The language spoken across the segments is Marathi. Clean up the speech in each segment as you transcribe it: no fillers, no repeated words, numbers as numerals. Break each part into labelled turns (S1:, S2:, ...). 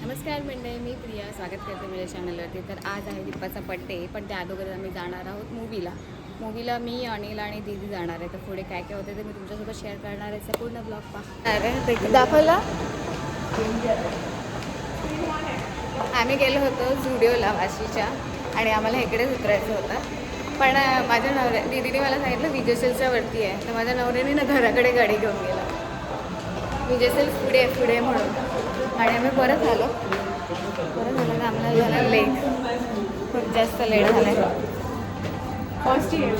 S1: नमस्कार मंडळी, मी प्रिया स्वागत करते माझ्या चॅनलवरती. तर आज आहे दीपाचा बड्डे, पण त्या अगोदर आम्ही जाणार आहोत मूवीला मी अनिल आणि दीदी जाणार आहे. तर पुढे काय काय होते ते मी तुमच्यासोबत शेअर करणार आहे. पूर्ण ब्लॉग पहा. अरे दाखवला आम्ही गेलो होतो झुडिओला वाशीच्या आणि आम्हाला इकडेच उतरायचं होतं. पण माझ्या दीदीने मला सांगितलं विजय सेल्सच्या वरती आहे. तर माझ्या नवऱ्याने ना घराकडे गाडी घेऊन गेला. विजय सेल्स पुढे म्हणून आणि आम्ही परत आलो तर आम्हाला झालं लेट, खूप जास्त लेट झालं आहे. फर्स्ट इयर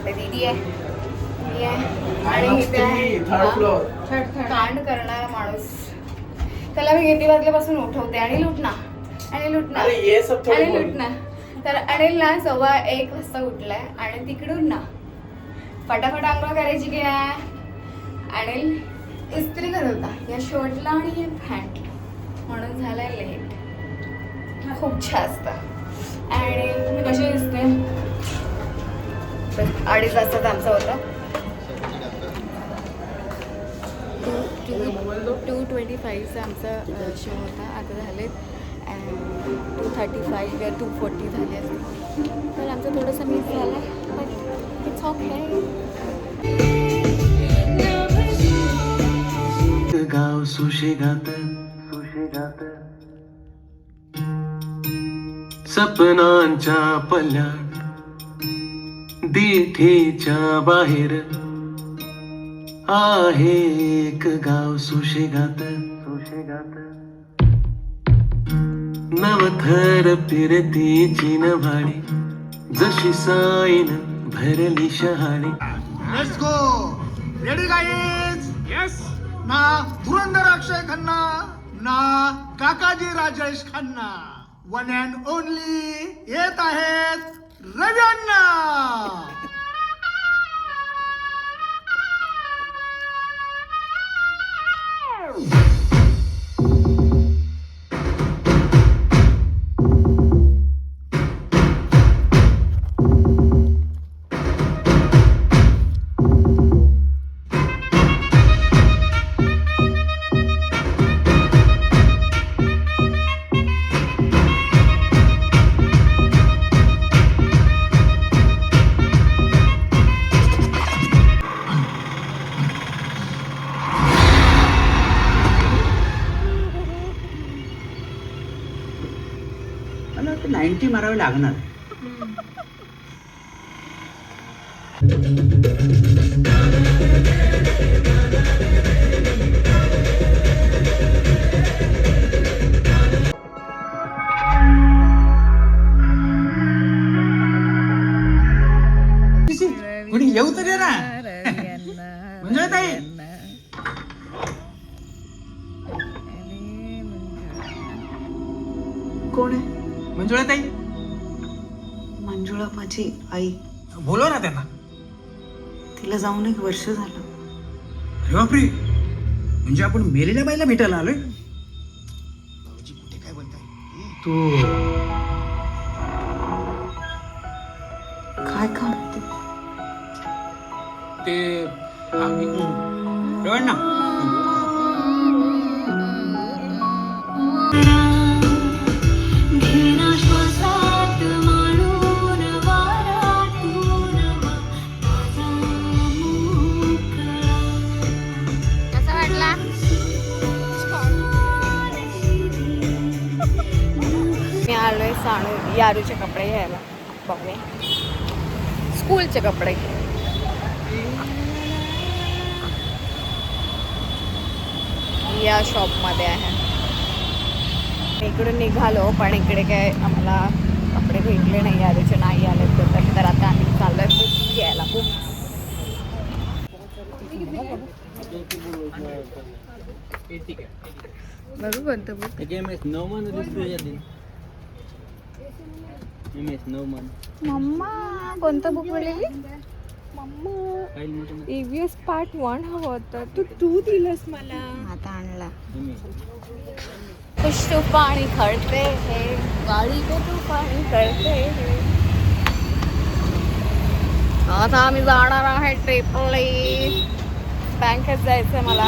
S1: दीदी आहे आणि इथे आहे कांड करणारा माणूस. त्याला मी किती वाजल्यापासून उठवते आणि लुटणार. तर अनिल ना 1:15 वाजता उठलाय आणि तिकडून ना फटाफट आंघोळ करायची की नाही. अनिल इस्त्री करत होता या शर्टला आणि या पॅन्टला, म्हणून झालाय लेट खूप जास्त. आणि मी कशी दिसते 2:30 वाजता आमचा होता. 2:25चा आमचा शो होता. आता झाले 2:35 या 2:40 झाले असते. तर आमचं थोडंसं मिस झालं बट इट्स ओके.
S2: गाव सुशेगात सपनांच्या पल्ल्यात दिठेच्या बाहेर आहे एक गाव सुशेगात नवथर फिरतीची नभाळी जशी साईन भरली शहाळी.
S3: Let's go. Ready guys? Yes. ना धुरंधर अक्षय खन्ना ना काकाजी Rajesh Khanna, one and only येत आहेत रवी अण्णा.
S4: मला वाटतं 90 मारावे लागणार.
S3: कोणी येऊ तर दे ना. म्हणजे ताई
S5: कोण आहे?
S3: मंजुळा ताई
S5: मंजुळा माझी आई.
S3: बोलव ना त्यांना.
S5: तिला जाऊन 1 वर्ष झालं.
S3: अरे बापरे, म्हणजे आपण मेलेल्या बाईला भेटायला आलोय. कुठे काय बोलताय तू?
S5: काय काम
S3: ते आम्ही रवण ना.
S1: मी आलोय यारूचे कपडे घ्यायला. बघणे स्कूलचे कपडे. या शॉपमध्ये आहे. इकडून निघालो पण इकडे काय आम्हाला कपडे भेटले नाही. यारूचे नाही आले तर आता आम्ही चाललोय बुक्स घ्यायला. बुक्स बघू कोणतं बुक. मम्मा कोणतं बुक बोललेली? EVS पार्ट 1 हवं होतं. तू दिलंस मला. आता आणला. कुछ तूफानी खड़ते हैं गाड़ी को तूफानी करते हैं. आता आम्ही जाणार आहे ट्रिपला. बँकेत जायचंय मला.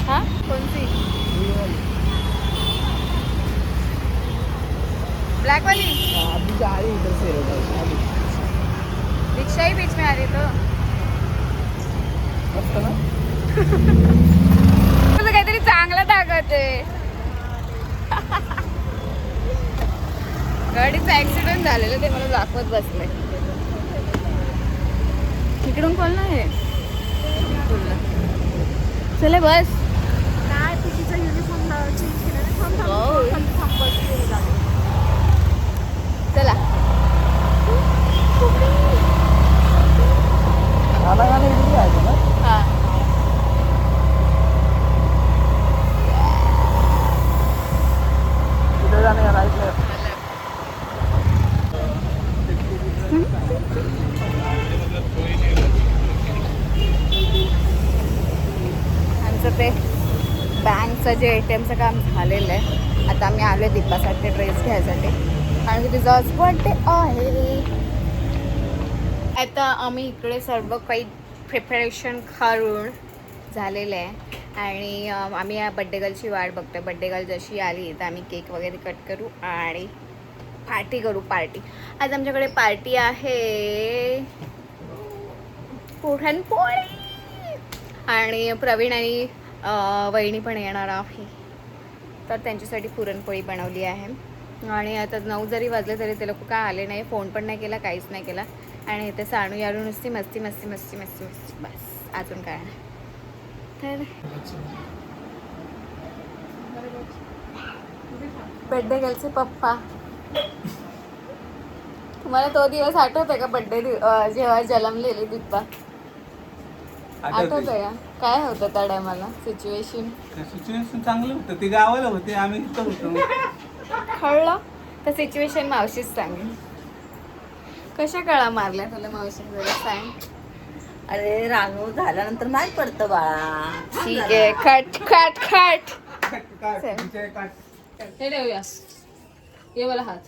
S1: हा कोणती? ब्लैक वाली रिक्शा ही बीच में आ रही तो तुझं काहीतरी चांगलं दाखवते. गाडीचं ऍक्सिडेंट झालेलं ते मला दाखवत बसले. इकडून कोण नाही चले बस.
S6: काय तिचा युनिफॉर्म चेंज केला
S1: चला हा आमचं ते बँकचं जे ATMचं काम झालेलं आहे. आता आम्ही आलो आहे दीपासाठी ड्रेस घ्यायसाठी आणि तिचा बर्थडे आहे. आता आम्ही इकडे सर्व काही प्रिपरेशन करून झालेलं आहे आणि आम्ही या बड्डे गर्लची वाट बघतोय. बड्डे गर्ल जशी आली तर आम्ही केक वगैरे कट करू आणि पार्टी करू. पार्टी आज आमच्याकडे पार्टी आहे पुरणपोळी आणि प्रवीण आणि वहिनी पण येणार आहे तर त्यांच्यासाठी पुरणपोळी बनवली आहे. आणि आता 9 जरी वाजले तरी ते लोक काय आले नाही. फोन पण नाही केला काहीच नाही केला आणि इथे सानू यारू नुसती मस्ती मस्ती मस्ती मस्ती मस्ती बस अजून काय नाही. तर बड्डे गर्लचे पप्पा तुम्हाला तो दिवस आठवतोय का बड्डे जेव्हा जन्मलेली दीपा आठवतोय का? काय होतं त्या टायमाला सिच्युएशन?
S7: सिच्युएशन चांगलं होतं. ते गावाला होते आम्ही इथं होतो.
S1: कळलं तर सिच्युएशन मावशीच सांगेल. कशा काळा मारल्या तुला मावशी जरा सांग.
S8: अरे रानू झाल्यानंतर माहीत पडतं बाळा.
S1: ठीक आहे कट कट कट.
S7: काय
S1: हे देऊया ये मला हात.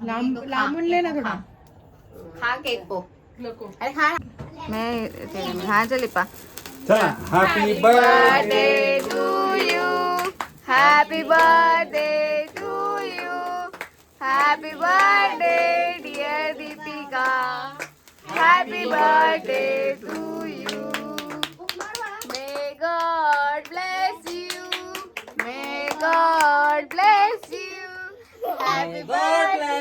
S6: लांबून ले ना थोडा.
S1: हा केक पो अरे हा मैं हाँ चली पा.
S7: Happy
S1: birthday to you happy birthday to you happy birthday dear Deepika happy birthday to you may God bless you may God bless you happy birthday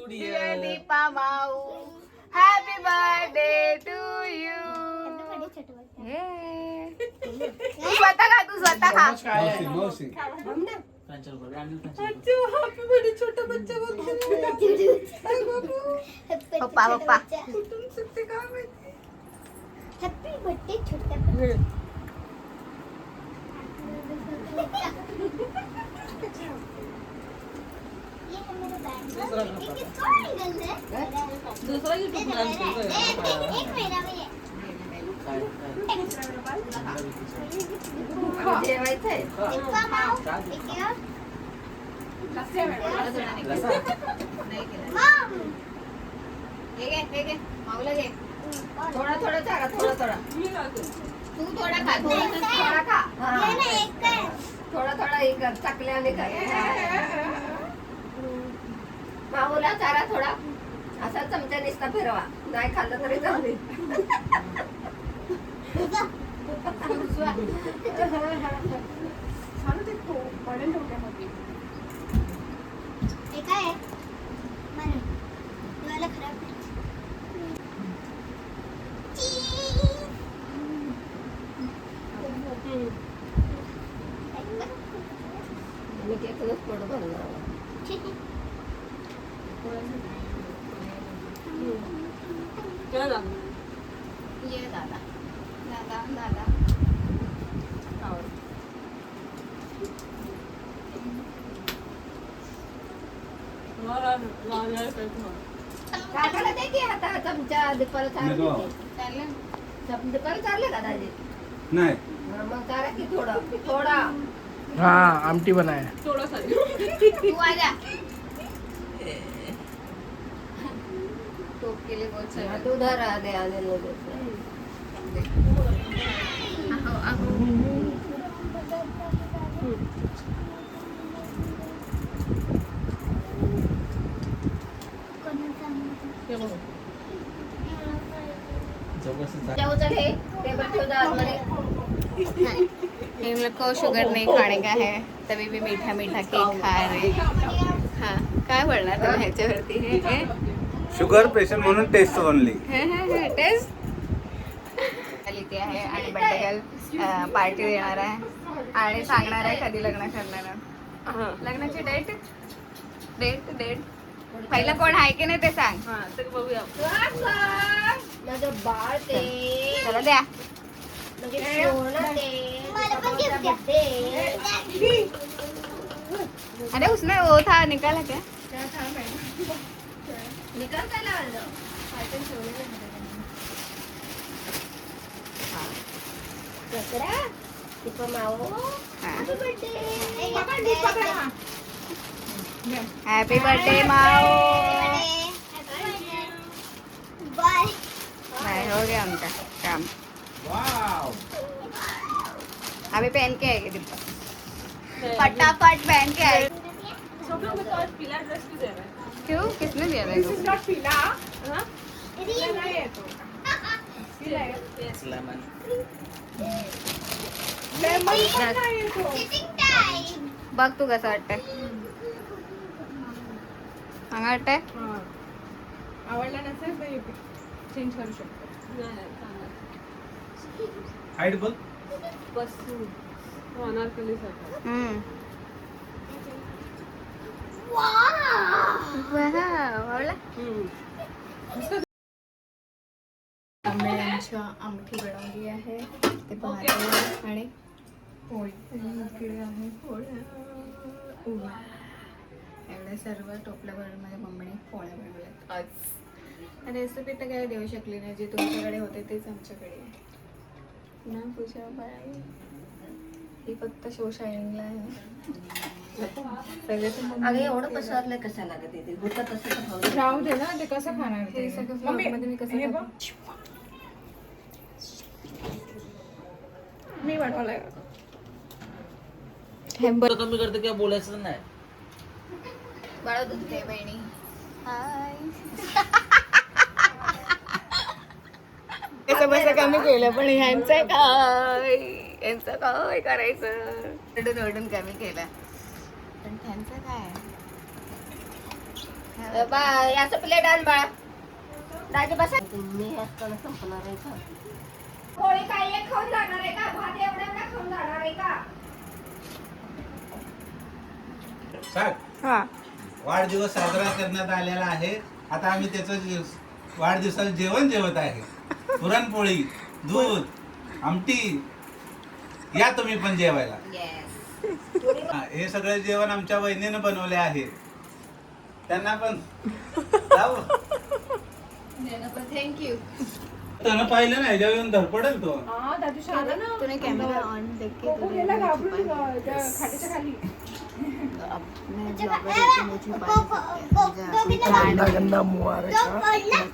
S1: dear Deepa माऊ हॅपी बर्थडे टू यू. तू स्वतः खा तू स्वतः खा. पप्पा पप्पा
S6: हॅपी बर्थडे छोटा.
S8: दूसरा यूट्यूब जेवायचंय.
S1: माऊला घे
S8: थोडा थोडा चारा थोडा थोडा.
S1: तू थोडा खा थोडा खा.
S8: थोडा थोडा एक टाकल्याने काय माऊला चारा थोडा असा चमचा निसता फिरवा. नाही खाल्लं तरी जाऊ दे. मी केकच पोट भरणार.
S1: ये दादा दादा दादा
S8: काकाला दे की आता चमचा दीपाला चारा दे.
S1: चाललं
S8: दीपाला चारले का दादी?
S7: नाही
S8: मग चारा की थोडा थोडा.
S3: हा आमटी बनाय.
S1: तू आजा टोप केले बहुत सारे.
S8: तू धर दे आलेलं. जाऊ चल हे टेबल ठेव जा आतमध्ये.
S1: इन लोग को शुगर नहीं खाने का है तभी भी मीठा मीठा केक खा रहे. हाँ काय बोलणार तुम्ही ह्याच्यावरती हे
S7: शुगर पेशंट म्हणून टेस्ट ओनली.
S1: टेस्ट लिहिते आहे आणि बर्थडे गर्ल पार्टी देणार आहे आणि सांगणार आहे कधी लग्न करणार आहे. लग्नाची डेट डेट डेट पहिलं कोण आहे की नाही ते सांग.
S8: माझं बाळ ते
S1: चला द्या.
S8: म्हणजे सोनं ते birthday.
S1: अरे उसने वो था निकाला क्या.
S8: निकाल काय लावलं कचरा दीपा माऊ. Happy birthday.
S1: हॅपी बर्थडे माओ. नाही हो गया उनका काम. अभी पहन के आएगी दीपा. फटाफट पहन के आएगी. क्यों किसने दिया था इसको? बघ तू कसं वाटतंय. चांगलं वाटतंय.
S6: आवडला नसेल चेंज करू शकतो.
S7: हाईट बघ.
S1: हम्म. आवडला. आंब्याच्या आमटी बनवली आहे ते पाहतो आणि पोळी इकडे आहे पोळ्या. एवढ्या सर्व टोपल्याभरून माझ्या मम्मीने पोळ्या बनवल्यात आज. रेसिपी तर काय देऊ शकली नाही. जे तुमच्याकडे होते तेच आमच्याकडे आहे ना. पूजा बाई ही फक्त शो शायनिंगला आहे.
S8: अगं एवढं पसरलंय कसं लागत येते होतं तसं
S6: राहू दे ना ते कसं खाणार
S1: हे सगळं vlogमध्ये मी कसं
S6: हे बघ. मी बनवलंय.
S4: कमी करते किंवा बोलायचं नाही.
S1: बाळा दूध दे बहिणी. हाय. कसं बसं कमी केलं पण ह्यांचं काय करायचं. ओरडून ओरडून कमी केलं पण त्यांचं काय.
S8: बा याचं प्लेट आण बाळा. दाजी बसा. तुम्ही असताना संपणार आहे का पोळी काय एक खाऊन जाणार आहे का. भात एवढा एवढा खाऊन जाणार आहे का.
S7: सांग. वाढदिवस साजरा करण्यात आलेला आहे. आता आम्ही त्याचं वाढदिवसाचं जेवण जेवत आहे. पुरणपोळी, दूध, आमटी. या तुम्ही पण जेवायला. हे सगळे जेवण आमच्या वहिनीनं बनवले आहे. त्यांना पण जाऊ.
S1: थँक्यू.
S7: त्यानं पाहिलं नाही जेव्हा येऊन धडपडेल तो.
S6: दादू शाळा ना
S1: तूने कॅमेरा ऑन देख के
S6: गेला घाबरून खाटीच्या खाली.
S1: अपने ब्लॉगर को मुझे छुपा नहीं
S3: गंदा मुआ
S1: सकते.